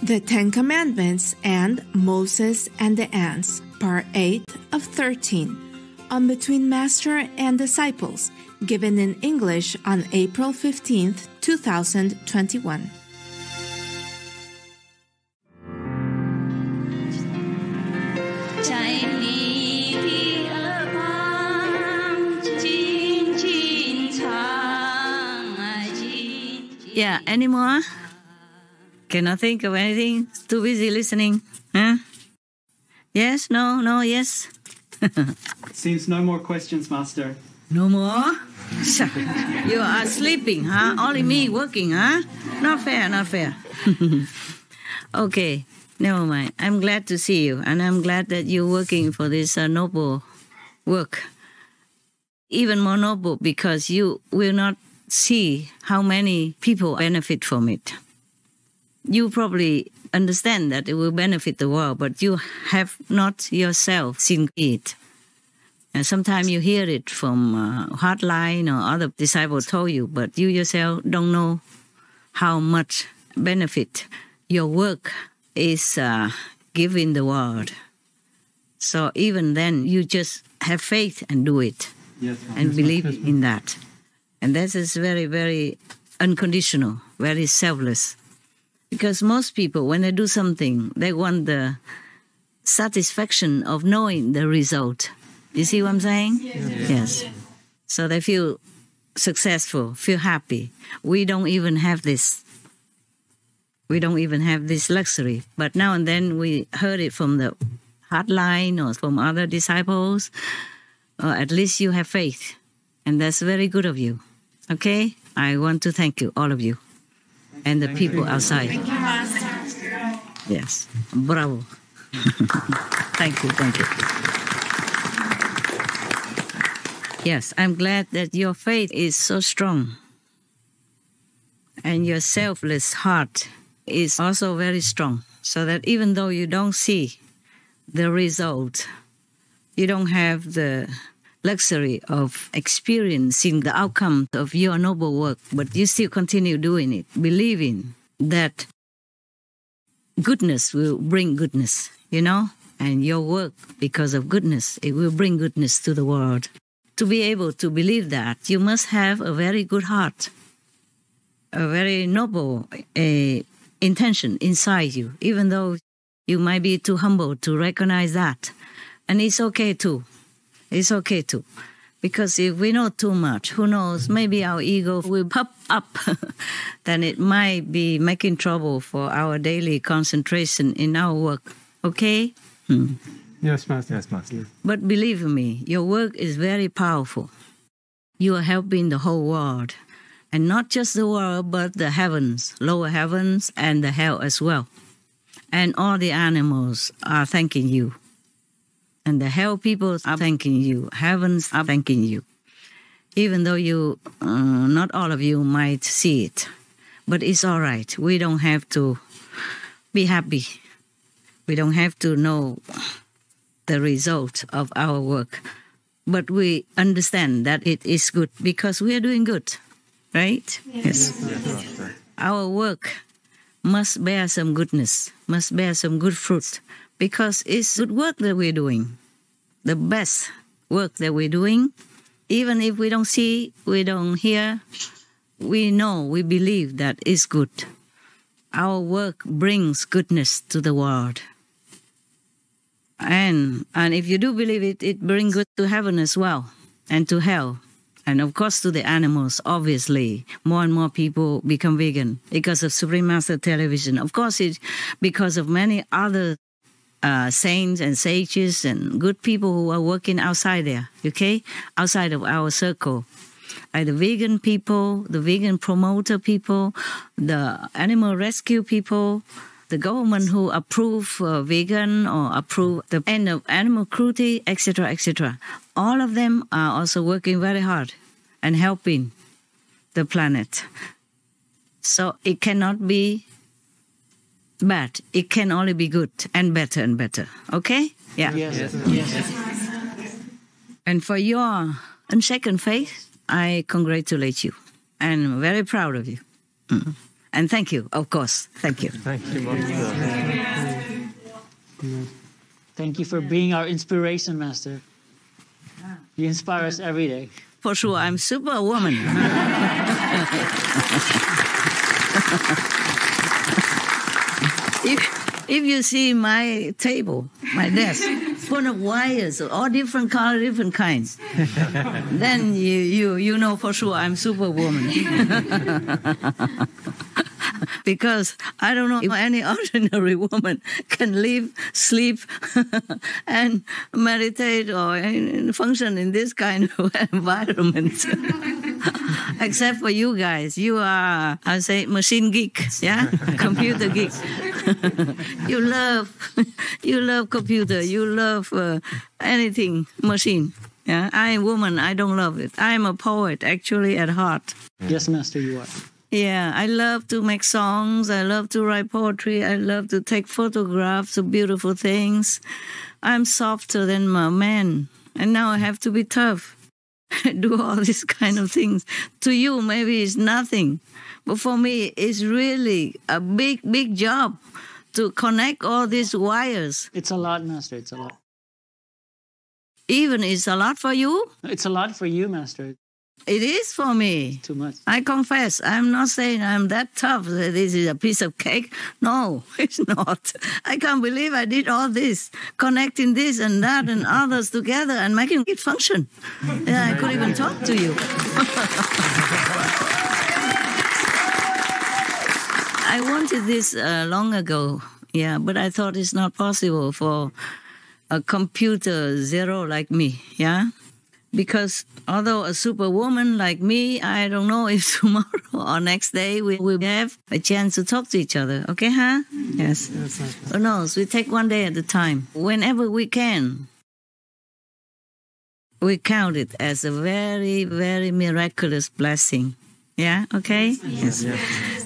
The Ten Commandments and Moses and the Ants, Part 8 of 13, on Between Master and Disciples, given in English on April 15th, 2021. Yeah, anymore? Cannot think of anything? Too busy listening? Huh? Yes? No? Yes? Seems no more questions, Master. No more? You are sleeping, huh? Only me working, huh? Not fair. Okay, never mind. I'm glad to see you, and I'm glad that you're working for this noble work. Even more noble because you will not see how many people benefit from it. You probably understand that it will benefit the world, but you have not yourself seen it. And sometimes you hear it from hotline or other disciples told you, but you yourself don't know how much benefit your work is giving the world. So even then, you just have faith and do it, and believe in that. And that is very, very unconditional, very selfless. Because most people, when they do something, they want the satisfaction of knowing the result. You see what I'm saying? Yes. So they feel successful, feel happy. We don't even have this. We don't even have this luxury. But now and then we heard it from the hotline or from other disciples. Or at least you have faith. And that's very good of you. Okay? I want to thank you, all of you. And the people outside. Thank you, Master. Yes. Bravo. Thank you. Yes, I'm glad that your faith is so strong. And your selfless heart is also very strong. So that even though you don't see the result, you don't have the luxury of experiencing the outcome of your noble work, but you still continue doing it, believing that goodness will bring goodness, and your work, because of goodness, it will bring goodness to the world. To be able to believe that, you must have a very good heart, a very noble intention inside you, even though you might be too humble to recognize that. And it's okay too. It's okay too. Because if we know too much, who knows, maybe our ego will pop up. Then it might be making trouble for our daily concentration in our work. Okay? Yes, Master. But believe me, your work is very powerful. You are helping the whole world. And not just the world, but the heavens, lower heavens, and the hell as well. And all the animals are thanking you. And the hell people are thanking you. Heavens are thanking you. Even though not all of you might see it. But it's all right. We don't have to be happy. We don't have to know the result of our work. But we understand that it is good because we are doing good. Right? Yes. Our work must bear some goodness, must bear some good fruit. Because it's good work that we're doing, the best work that we're doing. Even if we don't see, we don't hear, we know, we believe that it's good. Our work brings goodness to the world. And if you do believe it, it brings good to heaven as well, and to hell. And of course to the animals, obviously. More and more people become vegan because of Supreme Master Television. Of course, it's because of many other saints and sages and good people who are working outside there, okay? Outside of our circle. Like the vegan people, the vegan promoter people, the animal rescue people, the government who approve vegan or approve the end of animal cruelty, etc., etc. All of them are also working very hard and helping the planet. So it cannot be bad. It can only be good and better and better. Okay? Yeah. Yes. And for your unshaken faith, I congratulate you. And I'm very proud of you. And thank you, of course. Thank you. Thank you, Master. Thank you for being our inspiration, Master. You inspire us every day. For sure, I'm superwoman. If you see my table, my desk, full of wires, all different colors, different kinds, then you know for sure I'm superwoman. Because I don't know if any ordinary woman can live, sleep, and meditate or function in this kind of environment. Except for you guys. You are, I say, machine geek, yeah? Computer geek. You love computer. You love anything machine. Yeah, I'm a woman. I don't love it. I'm a poet, actually, at heart. Yes, Master, you are. Yeah, I love to make songs. I love to write poetry. I love to take photographs of beautiful things. I'm softer than my man, and now I have to be tough. Do all these kind of things. To you, maybe it's nothing, but for me, it's really a big, big job to connect all these wires. It's a lot, Master. It's a lot. Even it's a lot for you? It's a lot for you, Master. It is for me. Too much. I confess. I'm not saying I'm that tough. That this is a piece of cake. No, it's not. I can't believe I did all this, connecting this and that and others together and making it function. Yeah, I could even talk to you. I wanted this long ago, yeah, but I thought it's not possible for a computer zero like me, yeah? Because although a superwoman like me, I don't know if tomorrow or next day we will have a chance to talk to each other. Okay, huh? Yes. Who knows? We take one day at a time. Whenever we can, we count it as a very, very miraculous blessing. Yeah? Okay? Yes.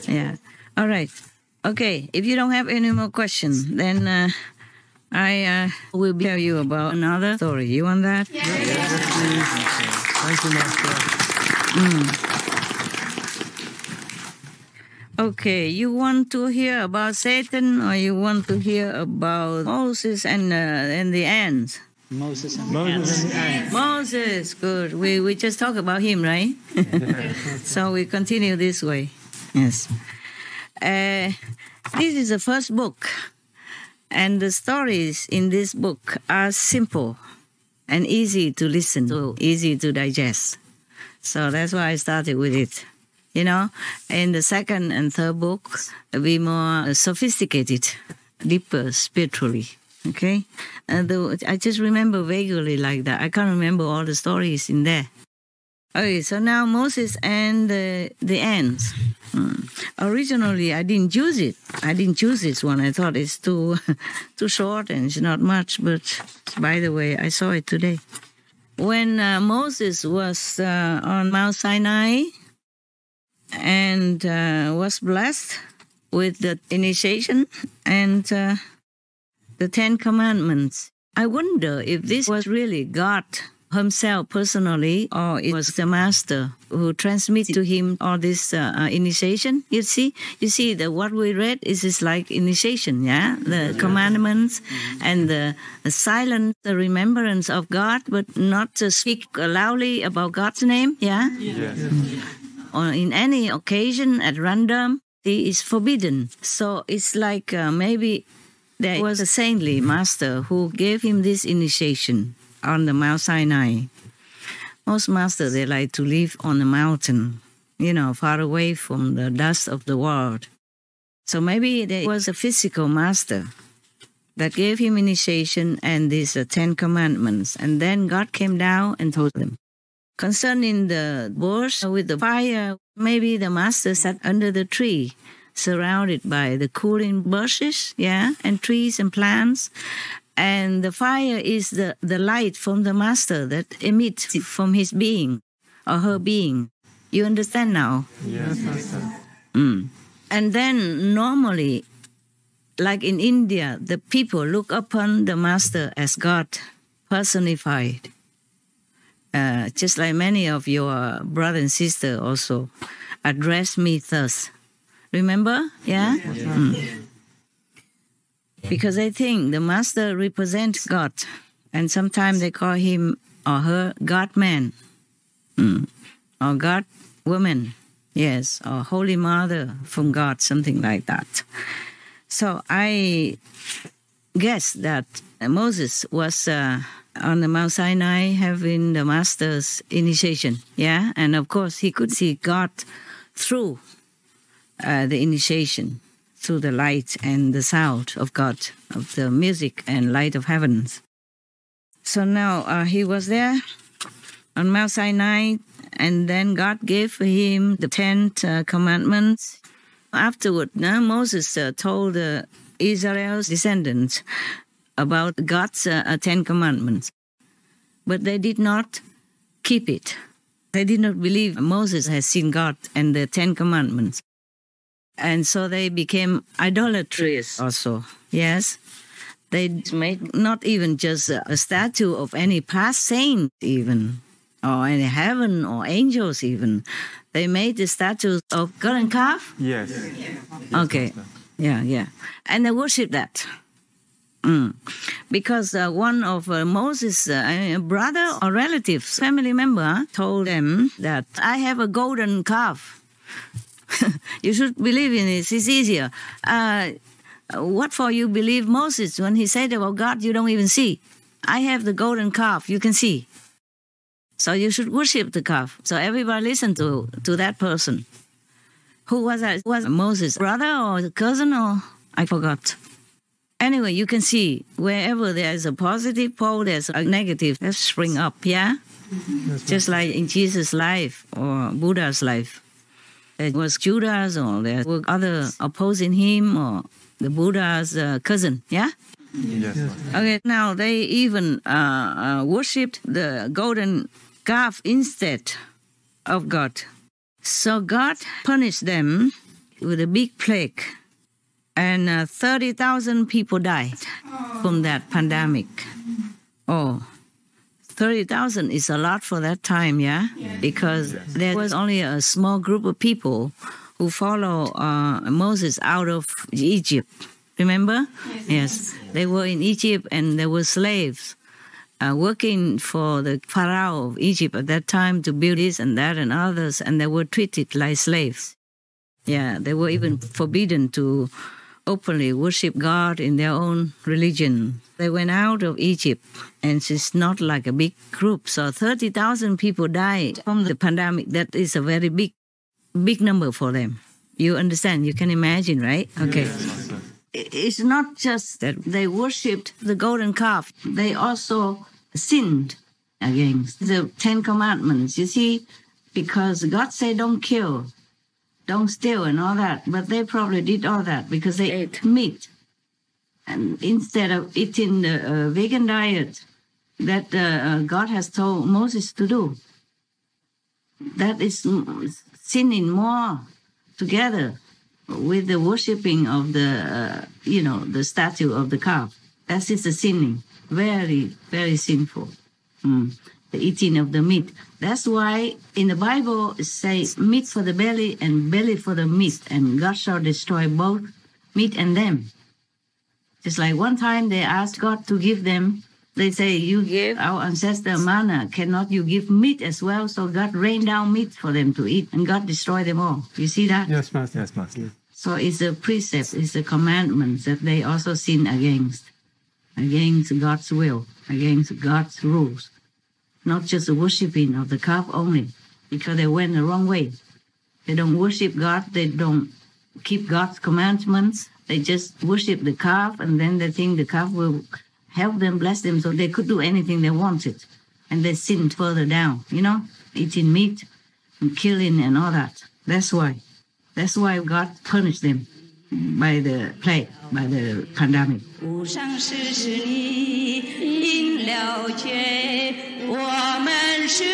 Yeah. All right. Okay. If you don't have any more questions, then I will tell you about another story. You want that? Yes, please. Thank you, Master. Okay, you want to hear about Satan, or you want to hear about Moses and the ants? Moses and the ants. Moses, good. We just talked about him, right? So we continue this way. Yes. This is the first book. And the stories in this book are simple and easy to listen to, easy to digest. So that's why I started with it. You know, in the second and third book, a bit more sophisticated, deeper spiritually. Okay? And I just remember vaguely like that. I can't remember all the stories in there. Okay, so now Moses and the ants. Originally, I didn't choose it. I didn't choose this one. I thought it's too short and it's not much. But by the way, I saw it today. When Moses was on Mount Sinai and was blessed with the initiation and the 10 Commandments, I wonder if this was really God himself personally, or it was the master who transmitted to him all this initiation. You see that what we read is like initiation, yeah, the commandments and the silent the remembrance of God, but not to speak loudly about God's name, yeah. Yes. Or in any occasion at random, it is forbidden. So it's like maybe there was a saintly master who gave him this initiation on the Mount Sinai. Most masters, they like to live on the mountain, you know, far away from the dust of the world. So maybe there was a physical master that gave him initiation and these 10 Commandments. And then God came down and told them. Concerning the bush with the fire, maybe the master sat under the tree, surrounded by the cooling bushes, yeah, and trees and plants. And the fire is the light from the master that emits from his being or her being. You understand now? Yes, Master. And then normally, like in India, the people look upon the master as God personified. Just like many of your brother and sister also address me thus. Remember? Yeah? Because they think the master represents God, and sometimes they call him or her God-man, or God-woman, yes, or Holy Mother from God, something like that. So I guess that Moses was on the Mount Sinai having the master's initiation, yeah? And of course he could see God through the initiation, through the light and the sound of God, of the music and light of heavens. So now he was there on Mount Sinai, and then God gave him the 10 commandments. Afterward, Moses told Israel's descendants about God's 10 commandments. But they did not keep it. They did not believe Moses has seen God and the 10 commandments. And so they became idolatrous also, yes. They made not even just a statue of any past saint even, or any heaven or angels even. They made the statues of golden calf? Yes. Okay, yeah. And they worship that. Because one of Moses' brother or relative, family member, told them that I have a golden calf. You should believe in it. It's easier. What for you believe Moses when he said about God you don't even see? I have the golden calf you can see. So you should worship the calf. So everybody listened to that person. Who was that? Was Moses' brother or cousin or I forgot. Anyway, you can see wherever there is a positive pole, there's a negative that spring up, yeah? Just like in Jesus' life or Buddha's life. There was Judas or there were other opposing him or the Buddha's cousin, yeah? Yes. Okay, now they even worshipped the golden calf instead of God. So God punished them with a big plague. And 30,000 people died from that pandemic. 30,000 is a lot for that time, yeah? Because there was only a small group of people who follow Moses out of Egypt. Remember? Yes. They were in Egypt and they were slaves working for the Pharaoh of Egypt at that time to build this and that and others, and they were treated like slaves. Yeah, they were even forbidden to openly worship God in their own religion. They went out of Egypt, and it's not like a big group. So 30,000 people died from the pandemic. That is a very big number for them. You understand? You can imagine, right? Okay. Yes. It's not just that they worshipped the golden calf. They also sinned against the 10 commandments. You see, because God said don't kill, don't steal and all that. But they probably did all that because they ate meat. And instead of eating the vegan diet that God has told Moses to do, that is sinning more together with the worshipping of the, the statue of the calf. That is the sinning. Very, very sinful. The eating of the meat. That's why in the Bible it says meat for the belly and belly for the meat, and God shall destroy both meat and them. Just like one time they asked God to give them, they say, you gave our ancestor manna, cannot you give meat as well? So God rained down meat for them to eat, and God destroyed them all. You see that? Yes, Master. Yes, Master. So it's a precept, it's a commandment that they also sin against God's will, against God's rules. Not just the worshipping of the calf only, because they went the wrong way. They don't worship God, they don't keep God's commandments, they just worship the calf, and then they think the calf will help them, bless them, so they could do anything they wanted. And they sinned further down, eating meat and killing and all that. That's why God punished them by the plague, by the pandemic. 无上师是你应了觉，我们是